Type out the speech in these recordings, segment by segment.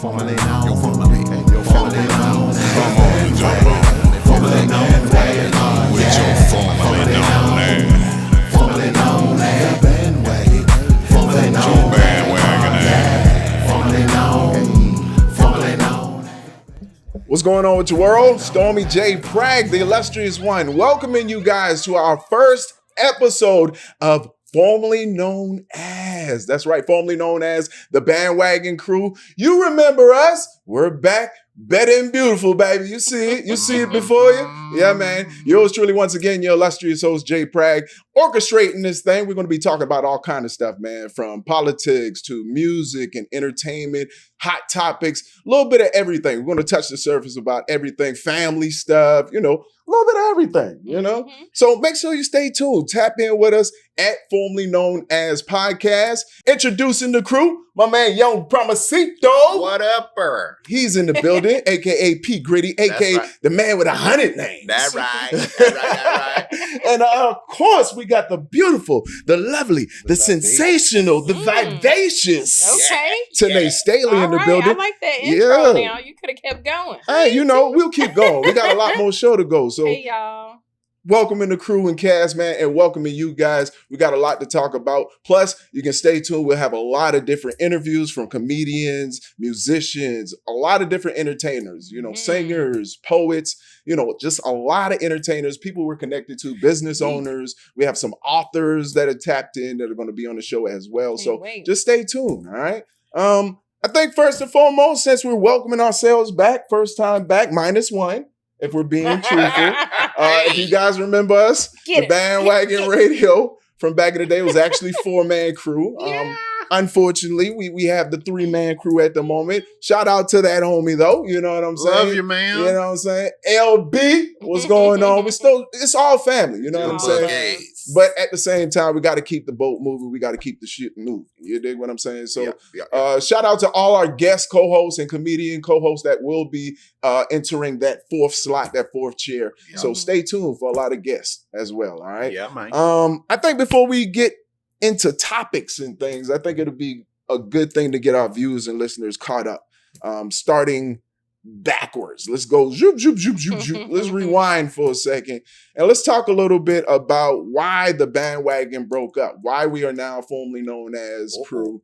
formerly known, your formerly known, come on, jump on, formerly known, with your formerly known ass, formerly known as the bandwagon, formerly known bandwagon, formerly known. What's going on with your world? Stormy J. Prag, the illustrious one, welcoming you guys to our first episode of formerly known as, that's right, formerly known as the Bandwagon Crew. You remember us? We're back, better and beautiful, baby. You see it? You see it before you? Yeah, man. Yours truly, once again, your illustrious host, Jay Prag, orchestrating this thing. We're going to be talking about all kind of stuff, man, from politics to music and entertainment, hot topics, a little bit of everything. We're going to touch the surface about everything, family stuff, a little bit of everything, So make sure you stay tuned. Tap in with us at formerly known as podcast. Introducing the crew, my man Young Promisito. What upper? He's in the building, aka P Gritty, aka right. the man with 100 names. That's right. That's right. And of course, we got the beautiful, the lovely, the sensational, the vivacious. Okay. Tanae Staley in the building. I like that intro Yeah. now. You could have kept going. Hey, we'll keep going. We got a lot more show to go. So Hey, y'all. welcoming the crew and cast, man, and welcoming you guys. We got a lot to talk about. Plus, you can stay tuned. We'll have a lot of different interviews from comedians, musicians, a lot of different entertainers, singers, poets, just a lot of entertainers, people we're connected to, business owners. We have some authors that are tapped in that are going to be on the show as well. So just stay tuned, all right? I think first and foremost, since we're welcoming ourselves back, first time back, -1. If we're being truthful. If you guys remember us, the Bandwagon Radio from back in the day was actually 4-man crew. Yeah. Unfortunately, we have the 3-man crew at the moment. Shout out to that homie, though. You know what I'm saying? Love you, man. You know what I'm saying? LB, what's going on? It's all family. You know what I'm saying? But at the same time, we got to keep the boat moving. We got to keep the shit moving. You dig what I'm saying? So shout out to all our guest co-hosts and comedian co-hosts that will be entering that 4th slot, that 4th chair. Yeah. So stay tuned for a lot of guests as well. All right. Yeah, man. I think before we get into topics and things, I think it'll be a good thing to get our viewers and listeners caught up. Starting backwards. Let's go zoop, zoop, zoop, zoop, zoop. Let's rewind for a second. And let's talk a little bit about why the bandwagon broke up, why we are now formerly known as Crew.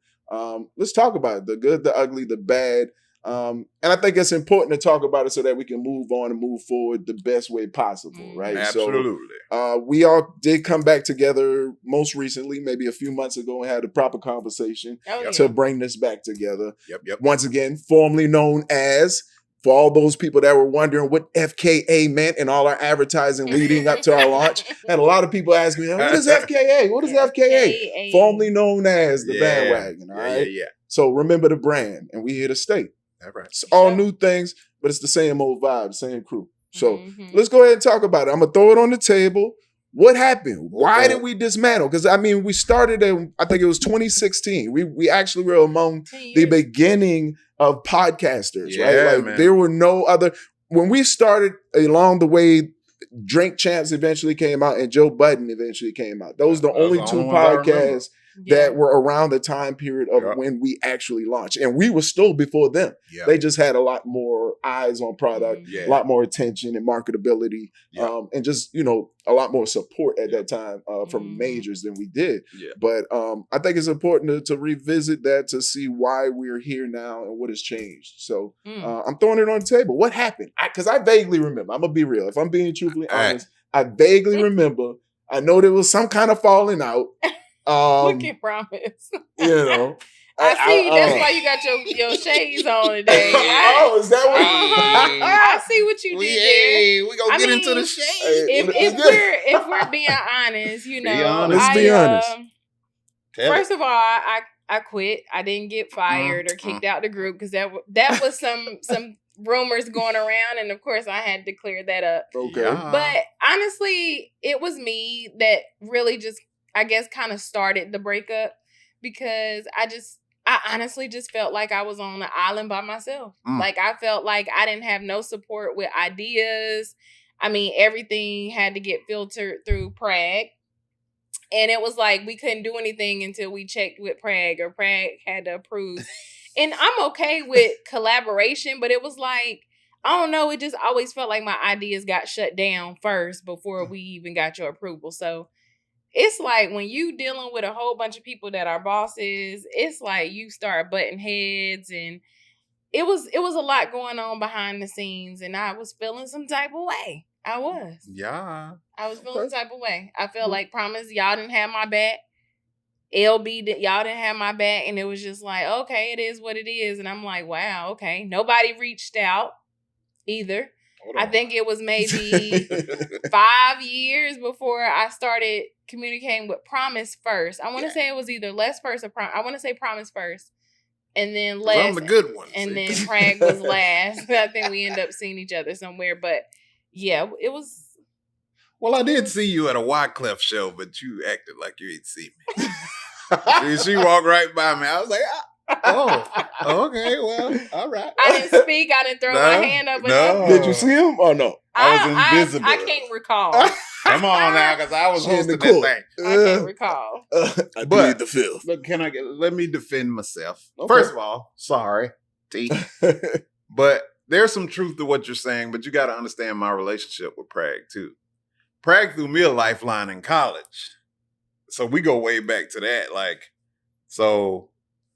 Let's talk about it, the good, the ugly, the bad. And I think it's important to talk about it so that we can move on and move forward the best way possible, right? Absolutely. So we all did come back together most recently, maybe a few months ago, and had a proper conversation to bring this back together. Yep. Once again, formerly known as, for all those people that were wondering what FKA meant and all our advertising leading up to our launch, had a lot of people asking me, what is FKA? What is FKA? Formerly known as the Bandwagon, all right? Yeah. So remember the brand, and we here to stay. That's right. It's all new things, but it's the same old vibe, same crew. So let's go ahead and talk about it. I'm going to throw it on the table. What happened? Why did we dismantle? Because, we started in, I think it was 2016. We actually were among the beginning of podcasters, right? Like, there were no other. When we started along the way, Drink Champs eventually came out and Joe Budden eventually came out. Those are the only 2 podcasts that were around the time period of when we actually launched. And we were still before them. Yeah. They just had a lot more eyes on product, a lot more attention and marketability, and just, a lot more support at that time from majors than we did. Yeah. But I think it's important to revisit that to see why we're here now and what has changed. So I'm throwing it on the table. What happened? Because I vaguely remember. I'm going to be real. If I'm being truthfully honest, I vaguely remember. I know there was some kind of falling out. Look at Promise. I see. That's why you got your shades on today. Right? Is that what? I see what you did there. We gonna get into the shades. If we're being honest, Let's be honest. First of all, I quit. I didn't get fired or kicked out the group because that was some rumors going around, and of course I had to clear that up. Okay. But honestly, it was me that really just, I guess, kind of started the breakup because I honestly just felt like I was on an island by myself. Like, I felt like I didn't have no support with ideas. Everything had to get filtered through Prag. And it was like we couldn't do anything until we checked with Prag, or Prag had to approve. And I'm okay with collaboration, but it was like, I don't know, it just always felt like my ideas got shut down first before we even got your approval. So it's like when you dealing with a whole bunch of people that are bosses, it's like you start butting heads, and it was a lot going on behind the scenes, and I was feeling some type of way. I was feeling some type of way. I felt like Promise, y'all didn't have my back. LB, y'all didn't have my back, and it was just like, okay, it is what it is. And I'm like, wow, okay. Nobody reached out either. I think it was maybe 5 years before I started communicating with Promise first. I want to say it was either Les first or Promise. I want to say Promise first, and then Les. I'm the good one. And then Prague was last. I think we ended up seeing each other somewhere, but yeah, it was. Well, I did see you at a Wyclef show, but you acted like you ain't see me. She walked right by me. I was like, oh, okay, well, all right. I didn't speak. I didn't throw my hand up. No. Did you see him or no? I was invisible. I can't recall. Come on now, because I was hosting that cool. thing. I can't recall. I plead the fifth. But let me defend myself. Okay. First of all, sorry, T. But there's some truth to what you're saying, but you got to understand my relationship with Prague, too. Prague threw me a lifeline in college. So we go way back to that. So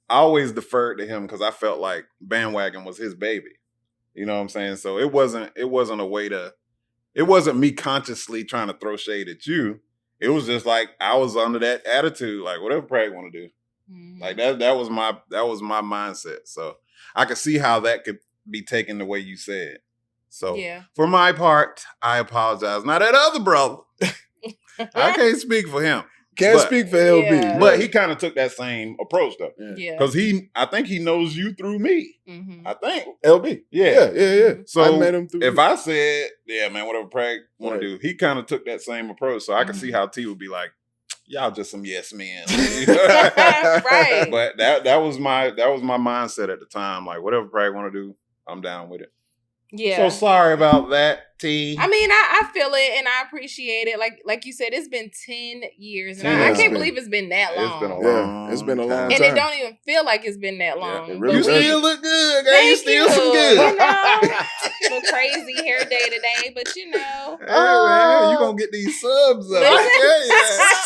I always deferred to him because I felt like Bandwagon was his baby. You know what I'm saying? So it wasn't a way to, it wasn't me consciously trying to throw shade at you. It was just like, I was under that attitude, like whatever Prague want to do. Mm-hmm. Like that was my mindset. So I could see how that could be taken the way you said. So for my part, I apologize. Now that other brother, I can't speak for him. Can't speak for LB. Yeah. But he kind of took that same approach though. Yeah. Because I think he knows you through me. Mm-hmm. I think. LB. Yeah. So I met him through if you. I said, yeah, man, whatever Prague want to do, he kind of took that same approach. So I can see how T would be like, y'all just some yes men. Right. But that was my mindset at the time. Like whatever Prague want to do, I'm down with it. Yeah. So sorry about that, T. I mean, I feel it and I appreciate it. Like you said, it's been 10 years. And I can't believe it's been that long. It's been a long It's been a long time. time. And it don't even feel like it's been that long. it really You doesn't. still look good, girl. Thank You still you. some good. You know, little crazy hair day today, but you know. Hey, man, you gonna get these subs up.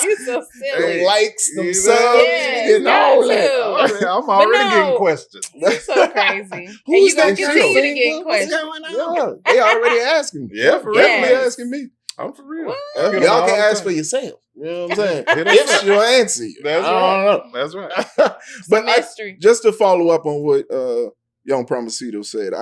You so silly. Likes, them You subs, know? Yes, and all that. too. I'm already no. getting questions. You're so crazy. And Who's you gonna that continue girl? to get What's questions. going on? Yeah, they already asking. Yeah, for Definitely real. asking me. I'm for real. What? I get them Y'all all can the ask time. for yourself. You know what I'm saying? That's If she'll answer you. That's I right. don't know. That's right. But Mystery. just to follow up on what Young Promisito said,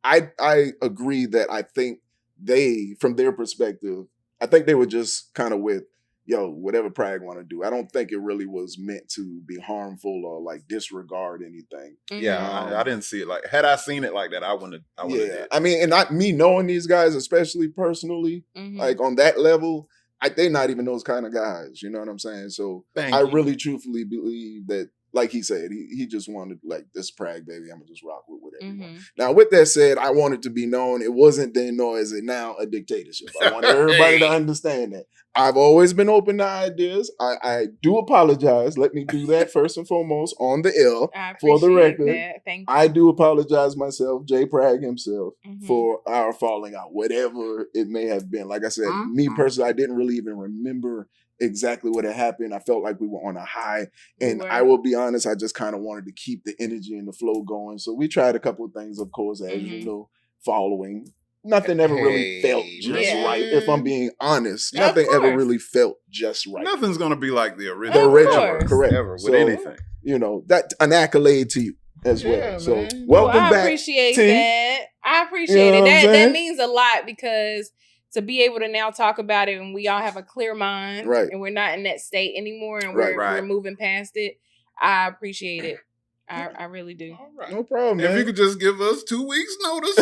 I agree that I think they, from their perspective, I think they were just kind of with, whatever Prague want to do. I don't think it really was meant to be harmful or like disregard anything. Yeah, I didn't see it like. Had I seen it like that, I wouldn't. Yeah, I mean, and not me knowing these guys, especially personally, like on that level, they're not even those kind of guys. You know what I'm saying? So I really truthfully believe that, like he said, he just wanted like this Prague baby. I'm gonna just rock with whatever. Now, with that said, I want it to be known it wasn't then nor is it now a dictatorship. I want everybody to understand that. I've always been open to ideas. I do apologize. Let me do that first and foremost on the L for the record. That. Thank you. I do apologize myself, Jay Prague himself, for our falling out, whatever it may have been. Like I said, me personally, I didn't really even remember exactly what had happened. I felt like we were on a high, and I will be honest, I just kind of wanted to keep the energy and the flow going. So we tried a couple of things, of course, as you know, following. Nothing ever really felt just right. If I'm being honest, nothing ever really felt just right. Nothing's gonna be like the original. The original, correct. Ever with anything. That an accolade to you as well. Yeah, so man. welcome I back. appreciate T. that. I appreciate it. That means a lot because to be able to now talk about it and we all have a clear mind, right? And we're not in that state anymore, and we're moving past it. I appreciate it. I really do. All right. No problem, If man. you could just give us 2 weeks notice,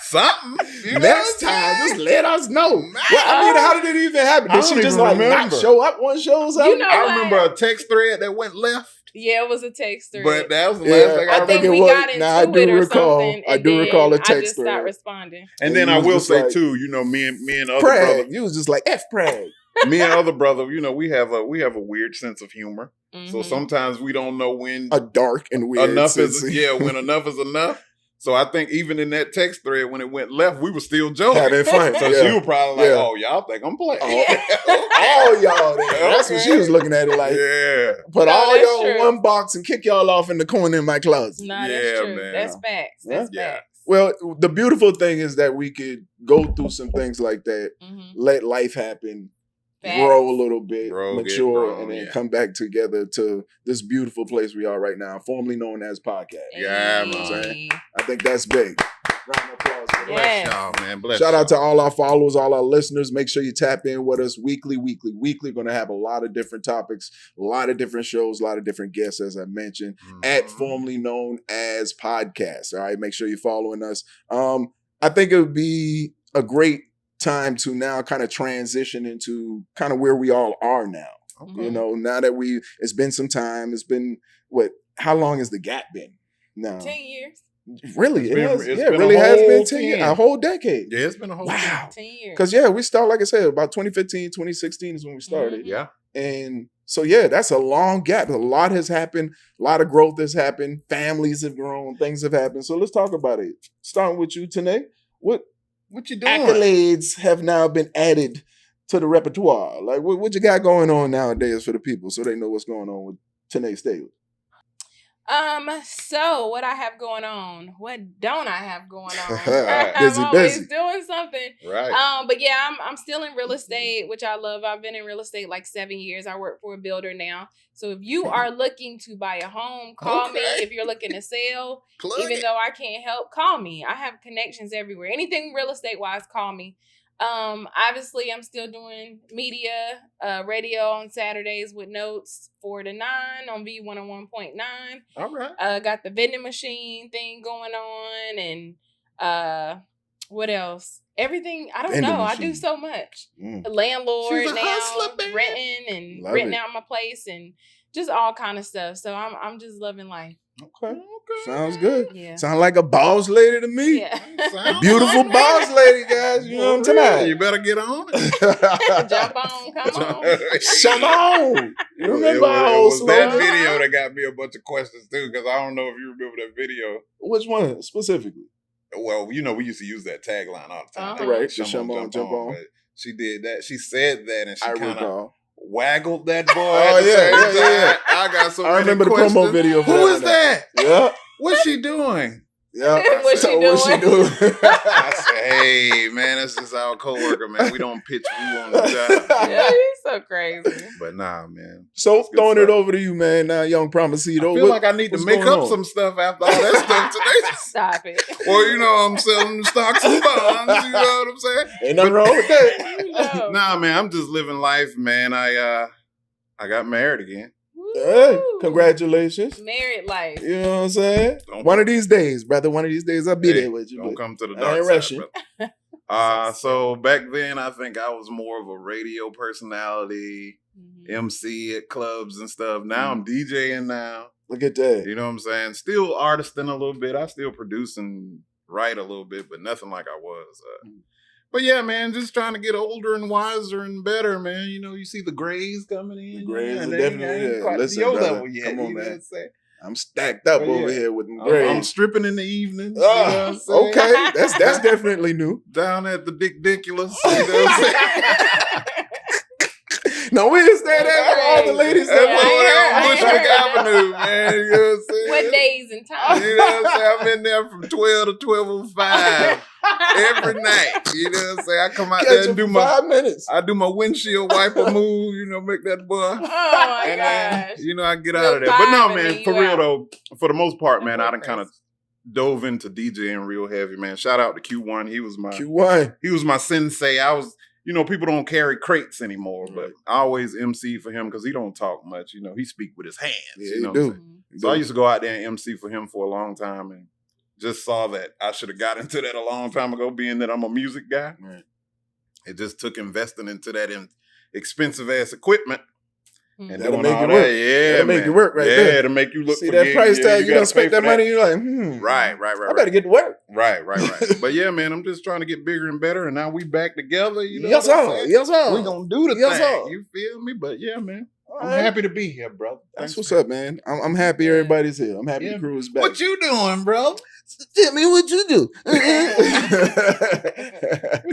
something. Next time, just let us know. Well, I mean, how did it even happen? Did she just like not show up when shows up? I remember a text thread that went left. Yeah, it was a text thread. But that was the last thing I think we got into it or something. I do recall a text I just stopped responding. And then I will say too, me and other Prague, brothers. you was just like F Prague. me and other brother, we have a weird sense of humor. So sometimes we don't know when a dark and weird enough sense. when enough is enough. So I think even in that text thread, when it went left, we were still joking. Having fun. So she was probably like, "Oh, y'all think I'm playing?" All y'all there. That's what she was looking at it like. Yeah. Put all y'all true. in one box and kick y'all off in the corner in my closet. No, that's true. Man. That's facts. That's facts. Well, the beautiful thing is that we could go through some things like that, let life happen, grow a little bit, mature, and then come back together to this beautiful place we are right now, formerly known as podcast. Yeah, you know what I'm saying? I think that's big. Round of applause for that. Bless y'all, man. Bless Shout out to all our followers, all our listeners. Make sure you tap in with us weekly. We're going to have a lot of different topics, a lot of different shows, a lot of different guests, as I mentioned, at formerly known as podcast. All right, make sure you're following us. I think it would be a great time to now kind of transition into kind of where we all are now. Okay. You know, now that it's been some time. It's been how long has the gap been now? 10 years. Really? It's been really a has been whole 10 years. A whole decade. Yeah, it's been a whole 10 years. Because, we started, like I said, about 2015, 2016 is when we started. Yeah. And so, that's a long gap. A lot has happened. A lot of growth has happened. Families have grown. Things have happened. So let's talk about it. Starting with you, Tanae. What you doing? Accolades have now been added to the repertoire? Like, what you got going on nowadays for the people so they know what's going on with Tanae Staley? So what I have going on, what don't I have going on? Busy. I'm always doing something. Right. But I'm still in real estate, which I love. I've been in real estate like 7 years. I work for a builder now. So if you are looking to buy a home, call me. If you're looking to sell, even though I can't help, call me. I have connections everywhere. Anything real estate wise, call me. Obviously I'm still doing media, radio on Saturdays with Notes 4 to 9 on V101.9. All right. Got the vending machine thing going on, and what else? Everything. I don't know. I do so much. A landlord She's a now, hustler, renting out my place and just all kind of stuff. So I'm just loving life. Okay. Sounds good. Yeah. Sound like a boss lady to me. Yeah. Beautiful boss lady, guys. You know what I'm talking You better get on it. Jump on, come on. Come on. You remember it was that video that got me a bunch of questions too, because I don't know if you remember that video. Which one specifically? Well, we used to use that tagline all the time. Right. Jump on. But she did that. She said that, and she kind of waggled that boy. Yeah. I got so I remember the promo video. Who is that? Yeah. What's she doing? Yeah. What's she doing? I said, hey, man, this is our coworker, man. We don't pitch you on the job. Yeah, he's so crazy. But nah, man. So throwing it over to you, man. Now, young Promisito. I feel like I need to make up some stuff after all that stuff today. Stop it. Well, I'm selling stocks and bonds. You know what I'm saying? Ain't nothing wrong with that. No. Nah, man, I'm just living life, man. I got married again. Hey, congratulations. Married life. You know what I'm saying? One of these days, brother. One of these days, I'll be there with you. Don't come to the I ain't dark rushing. side, brother. So back then, I think I was more of a radio personality, MC at clubs and stuff. Now I'm DJing now. Look at that. You know what I'm saying? Still artisting a little bit. I still produce and write a little bit, but nothing like I was. But yeah, man, just trying to get older and wiser and better, man. You see the grays coming in. The grays are and definitely quite Listen, your brother, level yet. come on, You know man. what I'm saying? I'm stacked up over here with them grays. I'm stripping in the evenings. You know what I'm saying? Okay, that's definitely new. Down at the Dick-diculous. You know what I'm saying? No, we didn't stand there for all the ladies That's that over there on I Bushwick heard. Avenue, man. You know what I'm saying? What days and times? You know what I'm saying? I'm in there from 12 to 12:05 every night. You know what I'm saying? I come out there and do 5 minutes. I do my windshield wiper move, make that boy. Oh my And gosh. I get out of there. But no, man, for real though, for the most part, man, I done kind of crazy. dove into DJing real heavy, man. Shout out to Q1. He was Q1. my sensei. I was, people don't carry crates anymore, but I always MC for him because he don't talk much. He speak with his hands. Yeah, you know he what I'm do. saying? So I used to go out there and MC for him for a long time and just saw that I should have got into that a long time ago, being that I'm a music guy. Right. It just took investing into that expensive ass equipment. And That'll doing make all it that, work. yeah, That'll make man. it work right yeah, there. to make you look See for that price tag, you gotta done spent pay that for money, you're like, Right. I better get to work. Right. But yeah, man, I'm just trying to get bigger and better, and now we back together. You know Yes, what I'm sir. saying? Yes, sir. We gonna do the Yes, thing. sir. You feel me? But yeah, man, All I'm right. happy to be here, bro. That's Thanks what's for up, man. I'm happy everybody's here. I'm happy Yeah. the crew is back. What you doing, bro? Tell me what you do. What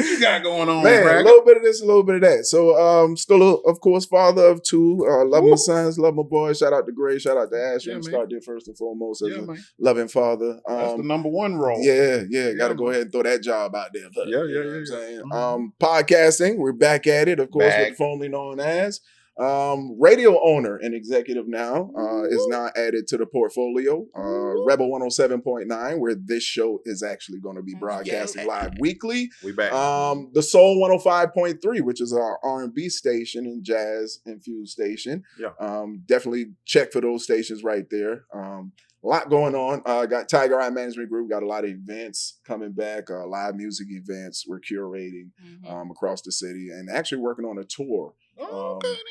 you got going on, Man, a Bragger? little bit of this, a little bit of that. So, still, of course, father of two. Love my Woo. sons, love my boys. Shout out to Gray, shout out to Asher. Yeah, I'm man. start there first and foremost as Yeah, a man. loving father. That's the number one role. Yeah, got to Yeah, go man. ahead and throw that job out there. Yeah, You know what I'm yeah. saying? Mhm. Podcasting, we're back at it, of course, Back. with formerly known as. Radio owner and executive now is now added to the portfolio. Rebel 107.9, where this show is actually going to be broadcasting live weekly. We back. The Soul 105.3, which is our R&B station and jazz infused station. Yeah. Definitely check for those stations right there. A lot going on. Got Tiger Eye Management Group, got a lot of events coming back, live music events we're curating across the city, and actually working on a tour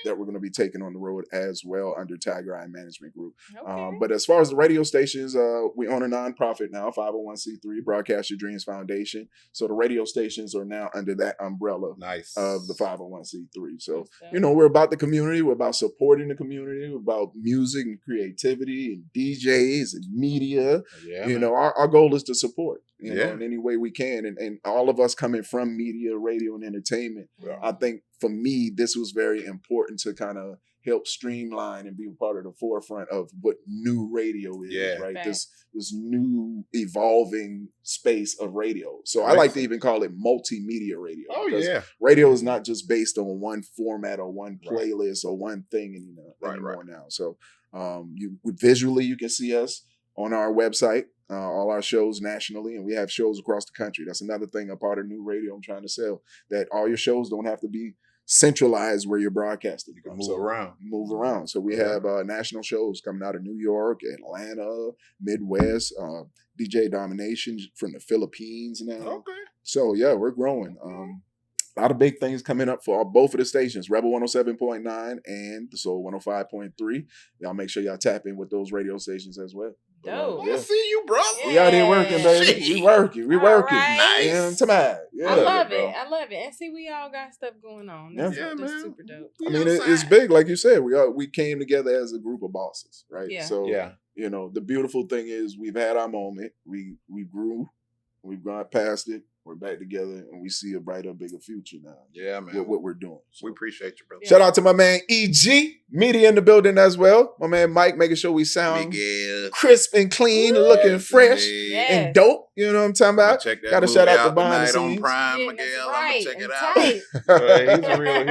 that we're going to be taking on the road as well under Tiger Eye Management Group. Okay. But as far as the radio stations, we own a nonprofit now, 501c3, Broadcast Your Dreams Foundation. So the radio stations are now under that umbrella Nice. of the 501c3. So, Awesome. you know, we're about the community. We're about supporting the community. We're about music and creativity and DJs and media. Yeah, You man. know, our goal is to support, you know, Yeah. in any way we can. And all of us coming from media, radio, and entertainment, I think for me, this was very important to kind of help streamline and be a part of the forefront of what new radio is, Yeah. right? Facts. This new evolving space of radio. So I Makes like to sense. even call it multimedia radio. Oh because yeah. radio is not just based on one format or one Right. playlist or one thing Right, anymore now. So visually, you can see us on our website, all our shows nationally, and we have shows across the country. That's another thing, a part of new radio I'm trying to sell, that all your shows don't have to be centralized where you're broadcasting. You can move around. So we Yeah. have national shows coming out of New York, Atlanta, Midwest, DJ Domination from the Philippines now. Okay. So yeah, we're growing. A lot of big things coming up for both of the stations, Rebel 107.9 and the Soul 105.3. Y'all make sure y'all tap in with those radio stations as well. But, Dope. I see you, bro. We out here working, baby. We working. We All working. right. You know what I'm talking about? Yeah. I love bro. it. I love it. And see, we all got stuff going on. That's, Yeah, that's man. super dope. I mean, it's big, like you said. We came together as a group of bosses, right? Yeah. So, Yeah. you know, the beautiful thing is we've had our moment. We grew. We've gone past it. We're back together, and we see a brighter, bigger future now. Yeah, man. With what we're doing. So, We appreciate you, brother. Yeah. shout out to my man EG, media in the building as well. My man Mike, making sure we sound Miguel. crisp and clean, looking fresh Yes. and dope. You know what I'm talking I'ma about? check that Gotta movie shout out out the behind the tonight on scenes. Prime, Yeah, Miguel. that's I'm right. gonna check it And out. tight.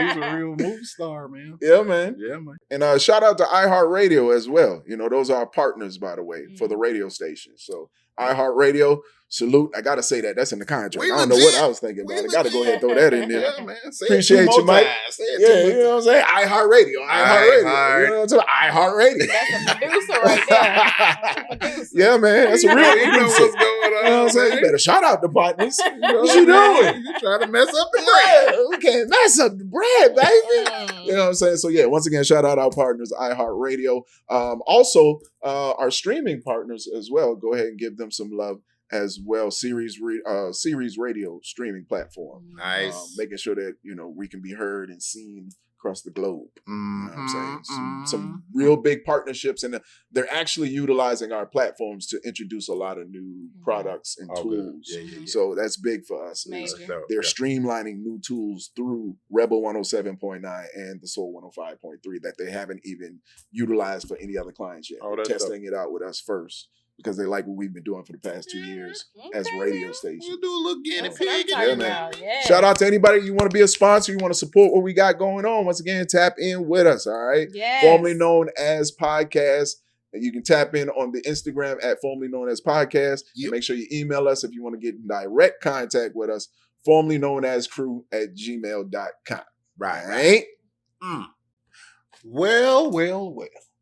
He's a real movie star, man. Yeah, man. Yeah, man. And shout out to iHeartRadio as well. You know, those are our partners, by the way, for the radio station. So iHeartRadio, salute. I gotta say that. That's in the contract. We I don't know legit. what I was thinking We about. I gotta go ahead and legit. throw that in there. Yeah, man. Say Appreciate it two you, more Mike. times. Say it Yeah, two you more know what I'm saying? iHeartRadio. iHeart. You know what I'm saying? iHeartRadio. That's a producer right there. That's a producer. Yeah, man. That's a real You know producer. what's going on. You know what I'm saying? You man. better shout out the partners. know What you doing? You trying to mess up the bread. Yeah, we can't mess up the bread, baby. Mm. You know what I'm saying? So yeah, once again, shout out our partners, iHeartRadio. Also, our streaming partners as well. Go ahead and give them some love as well. Series Radio streaming platform. Nice. Making sure that, you know, we can be heard and seen across the globe. You know what I'm saying? Some real big partnerships, and they're actually utilizing our platforms to introduce a lot of new products and Oh, good. tools. Yeah. So that's big for us. Major. is They're streamlining new tools through Rebel 107.9 and the Soul 105.3 that they haven't even utilized for any other clients yet. Oh, They're that's testing it out with us first because they like what we've been doing for the past 2 years as Okay, radio now. stations. We'll do a little guinea That's what I'm pig. talking Yeah, man. about. Yeah. Shout out to anybody you want to be a sponsor, you want to support what we got going on. Once again, tap in with us, all right? Yes. Formerly known as Podcast. And you can tap in on the Instagram at formerly known as Podcast. And make sure you email us if you want to get in direct contact with us, formerly known as crew@gmail.com. Right? Well.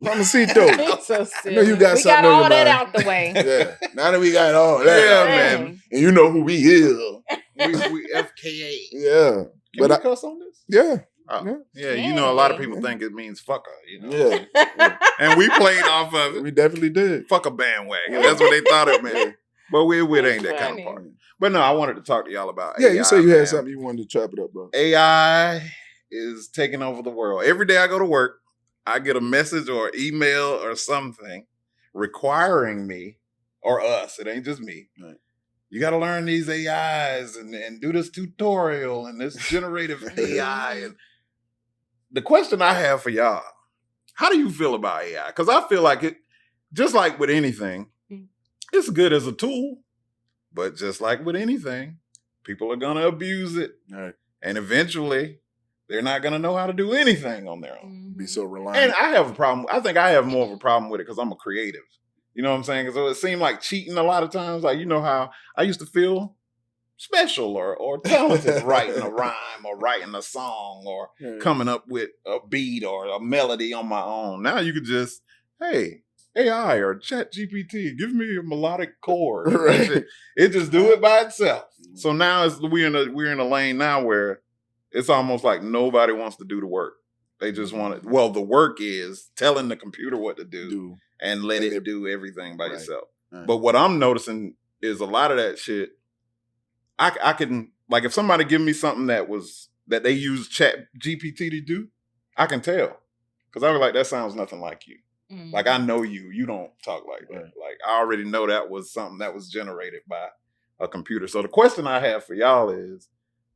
Mamacito. So I know you got we something got on your all that mind. out the way. Yeah. Now that we got all that, Yeah, Dang. man. and you know who we is. We FKA. Yeah. Can But we cuss on this? yeah. Oh, yeah, you know, a lot of people think it means fucker, you know. Yeah. And we played off of it. We definitely did. Fuck a bandwagon. That's what they thought it meant. But it ain't that kind funny. of part. But no, I wanted to talk to y'all about Yeah, AI, you say you man. had something you wanted to chop it up, bro. AI is taking over the world. Every day I go to work, I get a message or email or something requiring me or us, it ain't just me. Right. You got to learn these AIs and do this tutorial and this generative AI. And the question I have for y'all, how do you feel about AI? Because I feel like it, just like with anything, it's good as a tool, but just like with anything, people are going to abuse it. Right. And eventually, they're not going to know how to do anything on their own. Be so reliant. And I have a problem. I think I have more of a problem with it because I'm a creative. You know what I'm saying? So it seemed like cheating a lot of times. Like, you know how I used to feel special or talented writing a rhyme or writing a song or coming up with a beat or a melody on my own. Now you could just, hey, AI or Chat GPT, give me a melodic chord. Right. It just do it by itself. So now we're in a lane now where it's almost like nobody wants to do the work. They just want it. Well, the work is telling the computer what to do. And let it do everything by yourself. Right. But what I'm noticing is a lot of that shit, I can, like if somebody give me something that they use Chat GPT to do, I can tell. Because I was like, that sounds nothing like you. Mm-hmm. Like I know you don't talk like that. Like I already know that was something that was generated by a computer. So the question I have for y'all is,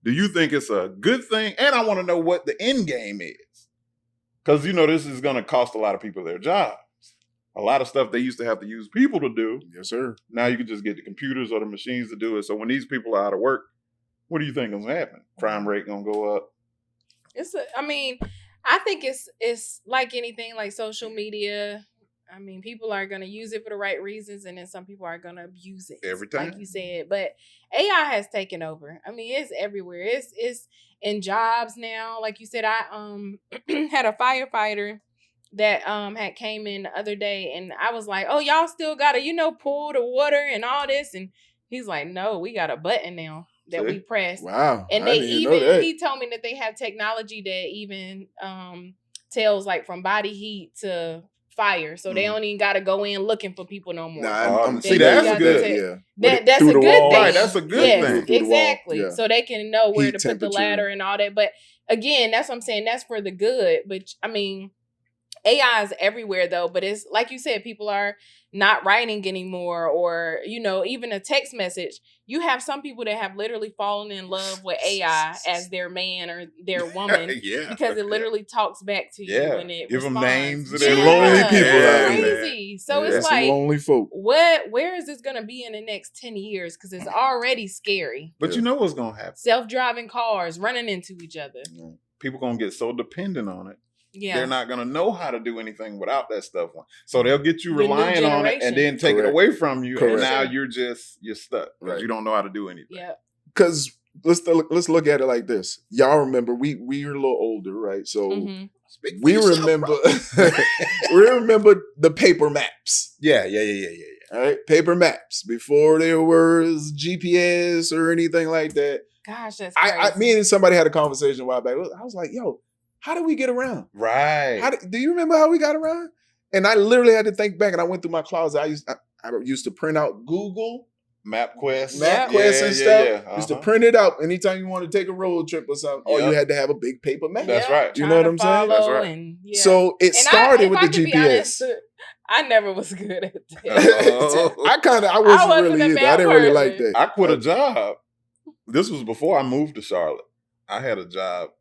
do you think it's a good thing? And I want to know what the end game is. Because, you know, this is going to cost a lot of people their jobs. A lot of stuff they used to have to use people to do. Yes, sir. Now you can just get the computers or the machines to do it. So when these people are out of work, what do you think is going to happen? Crime rate going to go up? I think it's like anything, like social media. I mean, people are going to use it for the right reasons, and then some people are going to abuse it. Every time. Like you said. But AI has taken over. I mean, it's everywhere. It's in jobs now. Like you said, I had a firefighter that had came in the other day, and I was like, oh, y'all still gotta, pull the water and all this. And he's like, no, we got a button now that we press. Wow. And he told me that they have technology that even tells like from body heat to fire. So they don't even gotta go in looking for people no more. See, that's good. That's a good thing. Right, that's a good thing. Exactly. Yeah. So they can know where Heat, to put the ladder and all that. But again, that's what I'm saying. That's for the good. But I mean, AI is everywhere though, but it's like you said, people are not writing anymore, or even a text message. You have some people that have literally fallen in love with AI as their man or their woman, because it literally talks back to you and it give responds. them names. Lonely people out crazy. So it's like lonely folk. Where is this gonna be in the next 10 years? Because it's already scary. But you know what's gonna happen? Self-driving cars running into each other. People gonna get so dependent on it. Yeah. They're not going to know how to do anything without that stuff. So they'll get you relying on it and then take it away from you. And now you're stuck because you don't know how to do anything. Yeah. Because let's look at it like this. Y'all remember, we were a little older, right? So we remember we remember the paper maps. Yeah. All right. Paper maps before there was GPS or anything like that. Gosh, that's crazy. Me and somebody had a conversation a while back. I was like, yo, how do we get around? Right. Do you remember how we got around? And I literally had to think back, and I went through my closet. I used to print out Google MapQuest and stuff. Used to print it out anytime you wanted to take a road trip or something. Or you had to have a big paper map. That's right. You know what I'm saying? That's right. So it started with the GPS. Honest, I never was good at that. I wasn't really either. I didn't really like that. I quit a job. This was before I moved to Charlotte. I had a job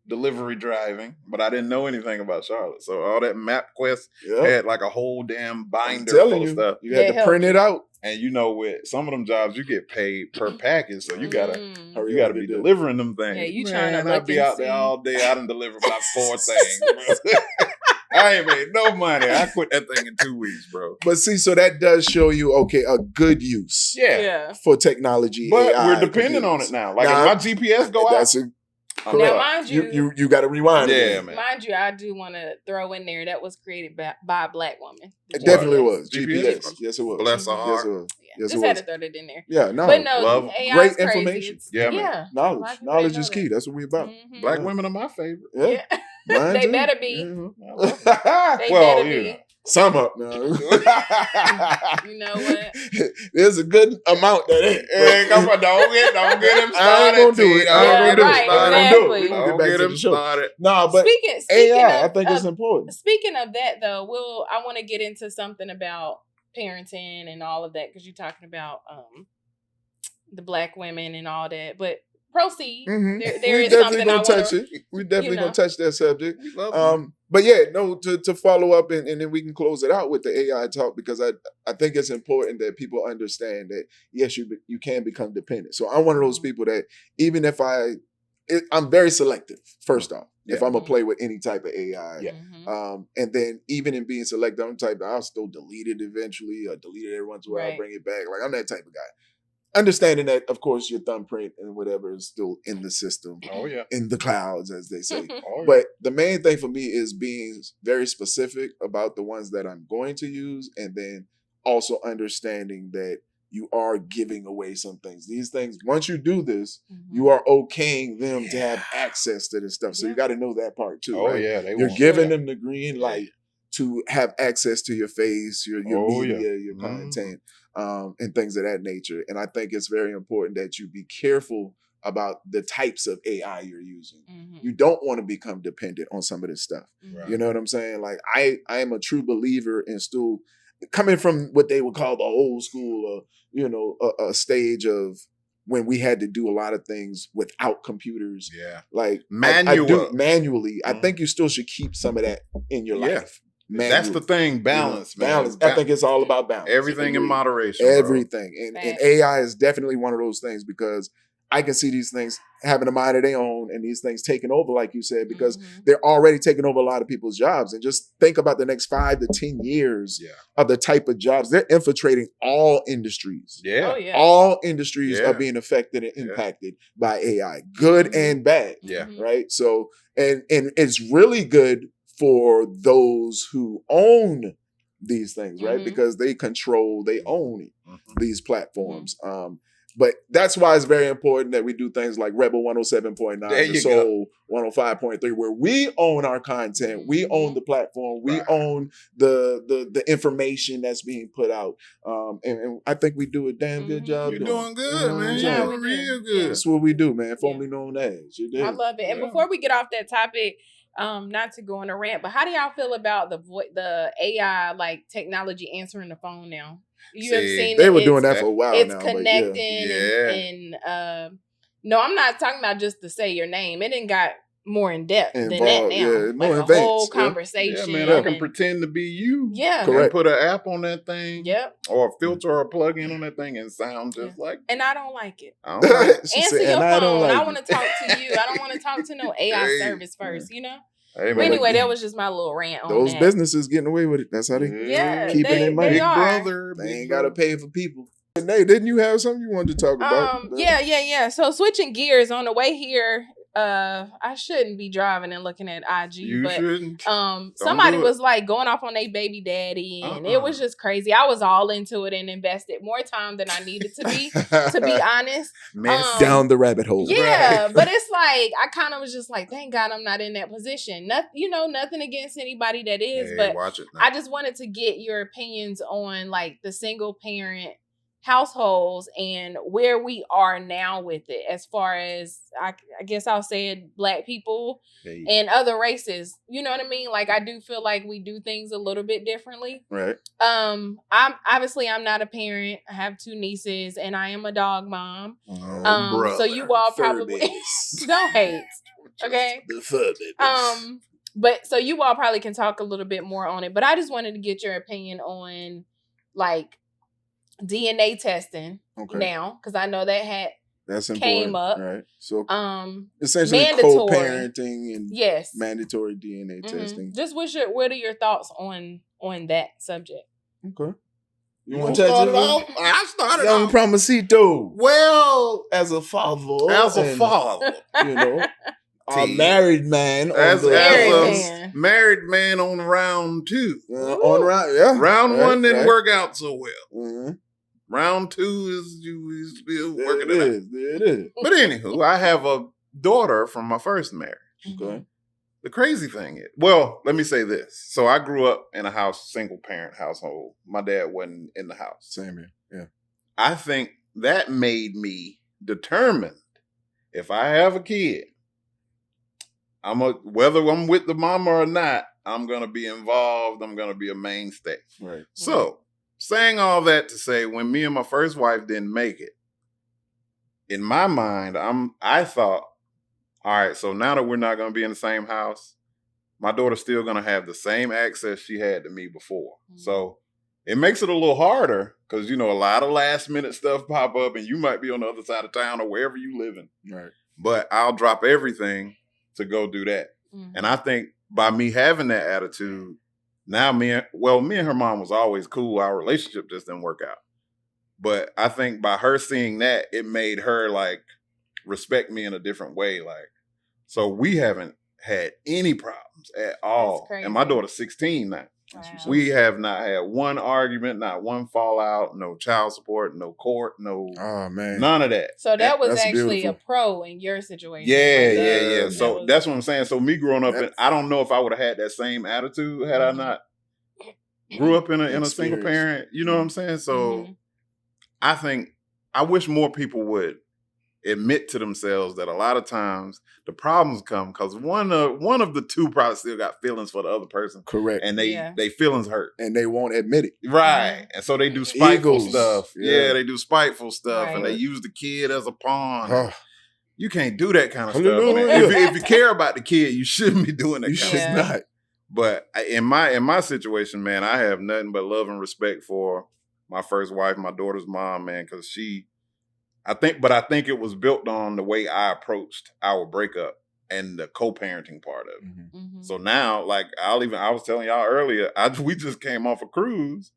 delivery driving, but I didn't know anything about Charlotte. So all that MapQuest had like a whole damn binder full of stuff. You had to print it out. And with some of them jobs, you get paid per package, so you gotta be delivering them things. Yeah, you trying to I'd be out there all day. I done deliver about 4 things. I ain't made no money. I quit that thing in 2 weeks, bro. But see, so that does show you, a good use for technology. But AI, we're dependent on it now. Like if my GPS go out, now, mind you got to rewind. Yeah, man. Mind you, I do want to throw in there that was created by a black woman. It definitely was GPS. Yes, it was. Bless her heart. Yes, it was. Yes, just it had was. to throw that in there. Yeah, no. But no, Love. AI Great is crazy. information. It's, Yeah, man. A lot Knowledge. of people Knowledge didn't is know key. that. That's what we about. Mhm. Black Yeah. women are my favorite. Yeah. Yeah. Mine They too. better be. Yeah. They Well, better you be. know. Some up now. You know what? There's a good amount that ain't. Hey, come on, don't get him started. I ain't gonna do it. T. I Yeah, ain't gonna do right, it. I ain't gonna do it. We're exactly. gonna Don't get back get to him the show. started. Nah, but Speaking AI, I of, think it's important. Speaking of that, though, I want to get into something about parenting and all of that because you're talking about the Black women and all that. But proceed. Mhm. There We is definitely something I gonna want touch it. We definitely gonna touch that subject. We love them. But yeah, no, to follow up and then we can close it out with the AI talk because I think it's important that people understand that yes, you can become dependent. So I'm one of those people that even if I'm very selective. First off, if I'm gonna play with any type of AI, and then even in being selective, I'm the type that I'll still delete it eventually or delete it every once in a while, I'll bring it back. Like I'm that type of guy. Understanding that, of course, your thumbprint and whatever is still in the system. Oh, yeah. In the clouds, as they say. Oh, yeah. But the main thing for me is being very specific about the ones that I'm going to use and then also understanding that you are giving away some things. These things, once you do this, you are okaying them to have access to this stuff. So you got to know that part too, Oh, right? yeah. You're giving them the green light to have access to your face, your media, your content. And things of that nature. And I think it's very important that you be careful about the types of AI you're using. You don't want to become dependent on some of this stuff. Right. You know what I'm saying? Like I am a true believer in still coming from what they would call the old school, a stage of when we had to do a lot of things without computers. Yeah. Like manually. I think you still should keep some of that in your life. Manually. That's the thing. Balance, man. Balance. I think it's all about balance. Everything in moderation. Everything. And AI is definitely one of those things because I can see these things having a mind of their own and these things taking over, like you said, because they're already taking over a lot of people's jobs. And just think about the next 5 to 10 years of the type of jobs. They're infiltrating all industries. Yeah. Oh, yeah. All industries are being affected and impacted by AI, good and bad. Yeah. Right? So, and it's really good for those who own these things, right? Because they own these platforms. But that's why it's very important that we do things like Rebel 107.9, The Soul 105.3, where we own our content, we own the platform, we own the information that's being put out. And I think we do a damn good job. You're doing good, man. Yeah, You're doing real good. That's what we do, man. Formerly known as. You did. I love it. And before we get off that topic, not to go on a rant, but how do y'all feel about the AI like technology answering the phone now? You have seen they were doing that for a while it's now. Connecting and no, I'm not talking about just to say your name. It didn't got more in depth than that now. Yeah, like a whole conversation. Yeah, man, I can pretend to be you. Yeah. Correct. And put an app on that thing. Yep. Or a filter or a plug-in on that thing and sound just like. And I don't like it. I don't like it. Answer your phone. I want to talk to you. I don't want to talk to no AI service first, you know? Hey, but anyway, that was just my little rant on those that. businesses getting away with it. That's how they keep it in money. They are. They ain't got to pay for people. Nate, didn't you have something you wanted to talk about? Yeah. So switching gears on the way here, I shouldn't be driving and looking at IG, but shouldn't. Somebody was like going off on their baby daddy, and it was just crazy. I was all into it and invested more time than I needed to be honest. Down the rabbit hole. Yeah, right. But it's like I kind of was just like, thank God I'm not in that position. Nothing against anybody that is, but I just wanted to get your opinions on like the single parent households and where we are now with it, as far as I guess I'll say it, Black people and other races. You know what I mean? Like I do feel like we do things a little bit differently. Right. I'm not a parent. I have 2 nieces and I am a dog mom. So you all probably don't hate. Okay. The fur babies. But so you all probably can talk a little bit more on it. But I just wanted to get your opinion on like DNA testing now, because I know that's came up. Right. So essentially mandatory co-parenting and mandatory DNA testing. Just what are your thoughts on that subject? Okay. You want to touch it off? I started Young off. Promisito. Well, as a father. You know. A married man married man on round 2. Round 1 didn't work out so well. Round 2 is you still working it out. It is. But anywho, I have a daughter from my first marriage. Okay. The crazy thing is, well, let me say this. So I grew up in a single parent household. My dad wasn't in the house. Same here. Yeah. I think that made me determined if I have a kid, whether I'm with the mama or not, I'm gonna be involved. I'm gonna be a mainstay. Right. So, saying all that to say, when me and my first wife didn't make it, in my mind, I thought, all right, so now that we're not gonna be in the same house, my daughter's still gonna have the same access she had to me before. Mm-hmm. So it makes it a little harder because, you know, a lot of last minute stuff pop up and you might be on the other side of town or wherever you living. Right. But I'll drop everything to go do that. Mm-hmm. And I think by me having that attitude, now me and her mom was always cool. Our relationship just didn't work out. But I think by her seeing that, it made her like respect me in a different way. Like, so we haven't had any problems at all. And my daughter's 16 now. Wow. We have not had one argument, not one fallout, no child support, no court, none of that. So that was actually beautiful. A pro in your situation. Yeah. So that's what I'm saying. So me growing up, I don't know if I would have had that same attitude had I not grew up in a single parent. You know what I'm saying? So I think I wish more people would admit to themselves that a lot of times the problems come because one of the two probably still got feelings for the other person. Correct. And they feelings hurt. And they won't admit it. Right. And so they do spiteful stuff. Yeah, they do spiteful stuff. Right. And they use the kid as a pawn. You can't do that kind of stuff, man. If you care about the kid, you shouldn't be doing that kind of stuff. You should not. But in my situation, man, I have nothing but love and respect for my first wife, my daughter's mom, man, because I think it was built on the way I approached our breakup and the co-parenting part of it. Mm-hmm. So now, like I was telling y'all earlier, we just came off a cruise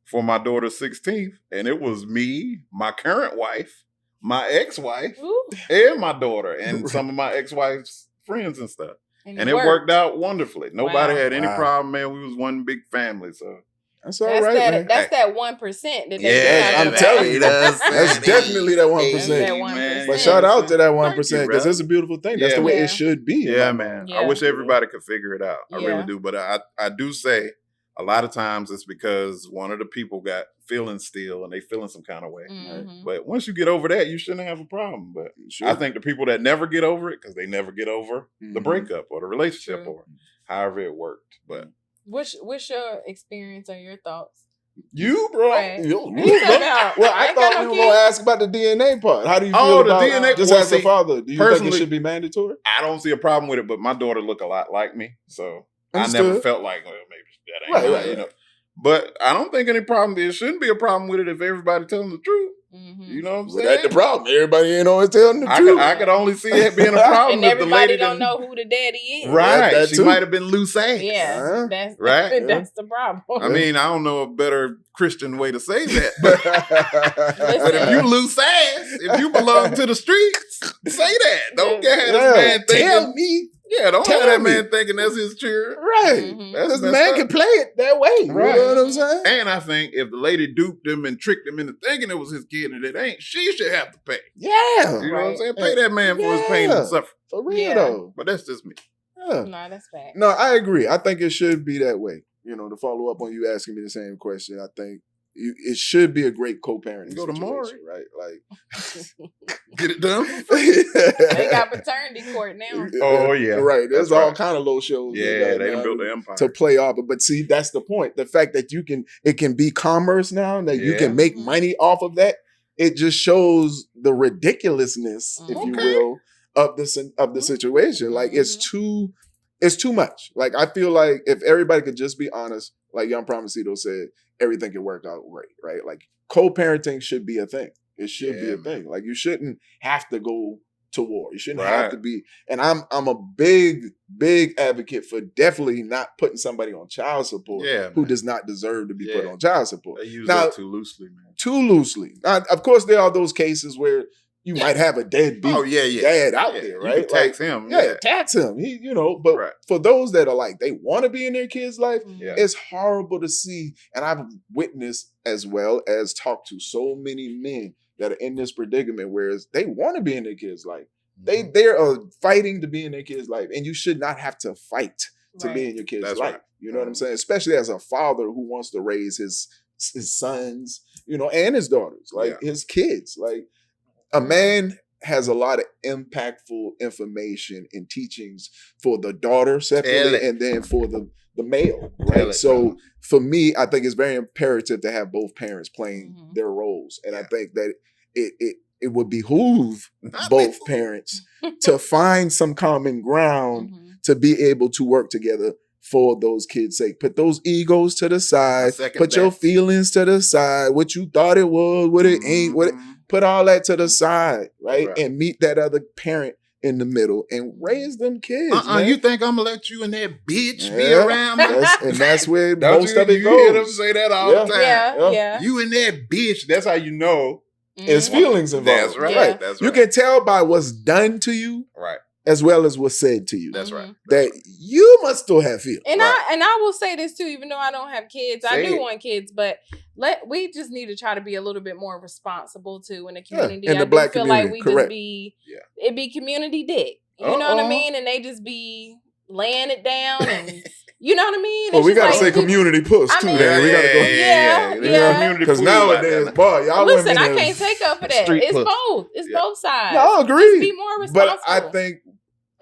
for my daughter's 16th, and it was me, my current wife, my ex-wife, and my daughter, and some of my ex-wife's friends and stuff. And it worked out wonderfully. Nobody had any problem, man. We was one big family, so. That's all right, man. That's that 1% that they I'm telling you, that's definitely that 1%. But shout out to that 1% because it's a beautiful thing. That's the way it should be. Yeah, man. Yeah. I wish everybody could figure it out. I really do. But I do say a lot of times it's because one of the people got feeling still and they feeling some kind of way. Mm-hmm. But once you get over that, you shouldn't have a problem. But I think the people that never get over it because they never get over the breakup or the relationship or however it worked. But What's your experience or your thoughts? You, bro. Right. Well, I thought we were going to ask about the DNA part. How do you feel about DNA? Just as a father, do you think it should be mandatory? I don't see a problem with it, but my daughter look a lot like me, so I never felt like, well, maybe that ain't right. You know. But I don't think any problem. There shouldn't be a problem with it if everybody telling the truth. Mm-hmm. You know what I'm saying? That's the problem. Everybody ain't always telling the truth. I could only see it being a problem. And everybody don't know who the daddy is. Right. She might have been loose ass. Yeah. That's right. That's the problem. I mean, I don't know a better Christian way to say that. But if you loose ass, if you belong to the streets, say that. Don't get this man thinking. Tell me. Yeah, don't have that man thinking that's his cheer. Right. Because the man can play it that way. Right. You know what I'm saying? And I think if the lady duped him and tricked him into thinking it was his kid and it ain't, she should have to pay. Yeah. You know what I'm saying? Pay that man for his pain and suffering. For real, though. But that's just me. Yeah. No, that's fact. No, I agree. I think it should be that way. You know, to follow up on you asking me the same question, I think it should be a great co-parenting Go to situation, right? Like, get it done. They got paternity court now. Oh yeah, right. There's all kind of little shows. Yeah, they done built the empire to play off. But see, that's the point. The fact that it can be commerce now, that you can make money off of that. It just shows the ridiculousness, if you will, of the situation. Like it's too much. Like I feel like if everybody could just be honest, like Young Promisito said, everything can work out great, right? Like co-parenting should be a thing. It should be a thing. Like you shouldn't have to go to war. You shouldn't have to be. And I'm a big advocate for definitely not putting somebody on child support who does not deserve to be put on child support. They use that too loosely, man. Too loosely. Of course, there are those cases where you might have a deadbeat dad out there, right? You can tax him. Tax him. But for those that are like, they want to be in their kid's life, it's horrible to see. And I've witnessed as well as talked to so many men that are in this predicament, whereas they want to be in their kid's life. They are fighting to be in their kid's life, and you should not have to fight to be in your kid's life. Right. You know what I'm saying? Especially as a father who wants to raise his sons, and his daughters, like his kids. Like a man has a lot of impactful information and teachings for the daughter separately, and then for the male, right? So for me, I think it's very imperative to have both parents playing their roles, and I think that it would behoove both parents to find some common ground to be able to work together for those kids' sake. Put those egos to the side. Put your feelings to the side. What you thought it was, what it ain't. Put all that to the side, right? And meet that other parent in the middle and raise them kids. Man. You think I'm gonna let you and that bitch be around me? And that's where most of it goes. You hear them say that all the time. You and that bitch. That's how you know. It's feelings involved. That's right. That's right. You can tell by what's done to you, right, as well as what's said to you. That's right. That you must still have feelings. And I will say this too, even though I don't have kids, I do want kids, but we just need to try to be a little bit more responsible too in the community. In the black community, like we just be it be community dick. You know what I mean? And they just be laying it down and you know what I mean? Well, we gotta say community push too. Then we gotta go. Because nowadays, boy, y'all listen. I can't take up for that. It's both. It's both sides. No, I agree. Just be more responsible. But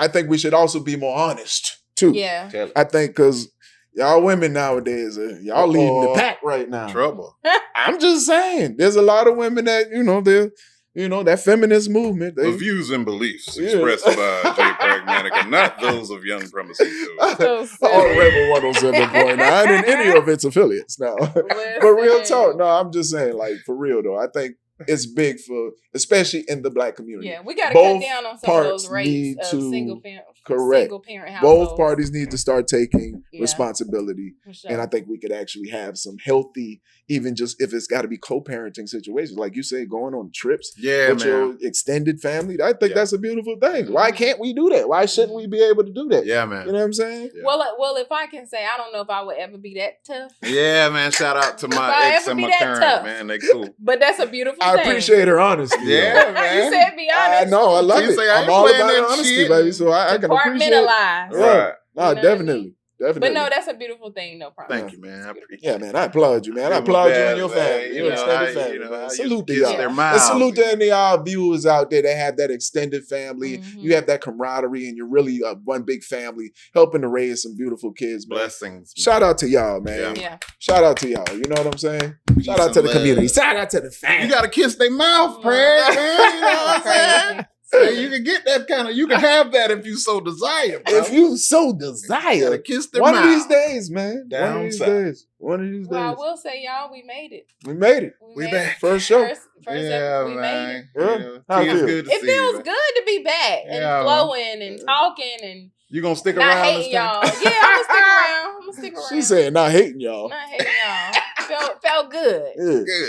I think we should also be more honest too. Yeah. I think because y'all women nowadays, y'all leading the pack right now. Trouble. I'm just saying, there's a lot of women that that feminist movement. The views and beliefs expressed by Jay Pragmatic are not those of Young Premises. Or Rebel 107.9 and any of its affiliates now. But real talk, no, I'm just saying, like, for real though, I think it's big especially in the black community. Yeah, we got to cut down on some of those rates of single parent households. Both parties need to start taking responsibility. Sure. And I think we could actually have some healthy, even just if it's got to be co-parenting situations. Like you say, going on trips with your extended family. I think that's a beautiful thing. Why can't we do that? Why shouldn't we be able to do that? Yeah, man. You know what I'm saying? Yeah. Well, if I can say, I don't know if I would ever be that tough. Yeah, man. Shout out to my ex and my current, man. They cool. But that's a beautiful thing. I appreciate her honesty. Yeah, man. You said be honest. I know. I love it. I'm all about honesty, baby. So I can appreciate it. Right. No, definitely. Definitely. But no, that's a beautiful thing. No problem. Thank you, man. I appreciate it. Yeah, man. I applaud you, man. I applaud you and your family. Your extended family, man. Salute to y'all. And salute to any of y'all viewers out there that have that extended family. You have that camaraderie and you're really one big family helping to raise some beautiful kids, man. Blessings. Shout out to y'all, man. Yeah. Shout out to y'all. You know what I'm saying? Shout out to the community. Shout out to the family. You got to kiss their mouth, Craig, man. You know what I'm saying? So you can get that kind of, you can have that if you so desire, bro. If you so desire. Kiss their mouth. One of these days, man. Down One of these south. days. One of these days. Well, I will say, y'all, we made it. We made it. We back. First show. First episode, we made it. How feels feel? good to see It feels you, good to be back and flowing and talking and you gonna stick not around? hating y'all. Yeah, I'm gonna stick around. She said not hating y'all. Not hating y'all. Felt good. Good. Yeah.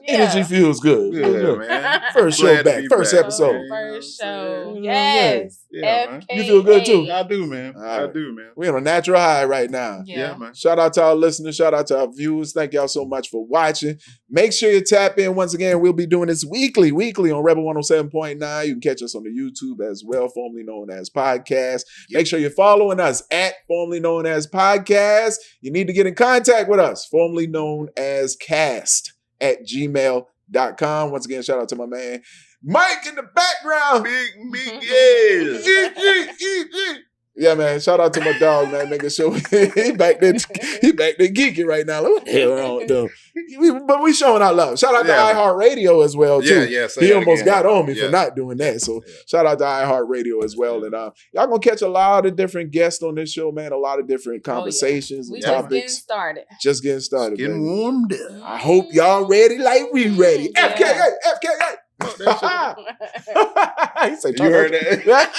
Energy feels good. Good, man. First show back. First episode. First show. Yes. Yeah, you feel good too? I do, man. I do, man. We're on a natural high right now. Yeah, man. Shout out to our listeners. Shout out to our viewers. Thank y'all so much for watching. Make sure you tap in. Once again, we'll be doing this weekly on Rebel 107.9. You can catch us on the YouTube as well, formerly known as Podcast. Make sure you're following us at formerly known as Podcast. You need to get in contact with us, formerly known as cast@gmail.com. Once again, shout out to my man Mike in the background. Big yes. Yeah, man. Shout out to my dog, man, making sure he back there geeking right now. Like, what the hell wrong with them? But we showing our love. Shout out to iHeartRadio as well, too. Yeah. He almost got on me for not doing that. So shout out to iHeartRadio as well. And y'all gonna catch a lot of different guests on this show, man. A lot of different conversations and topics. Just getting started. Getting warmed up. I hope y'all ready like we ready. FKA. He said, you heard that?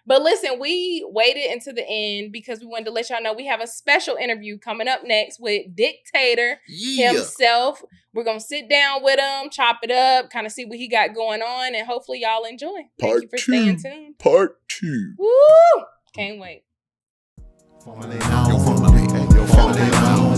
But But listen, we waited until the end because we wanted to let y'all know we have a special interview coming up next with Dictator himself. We're going to sit down with him, chop it up, kind of see what he got going on, and hopefully y'all enjoy. Thank you for staying tuned. Part 2. Woo! Can't wait. Formerly known.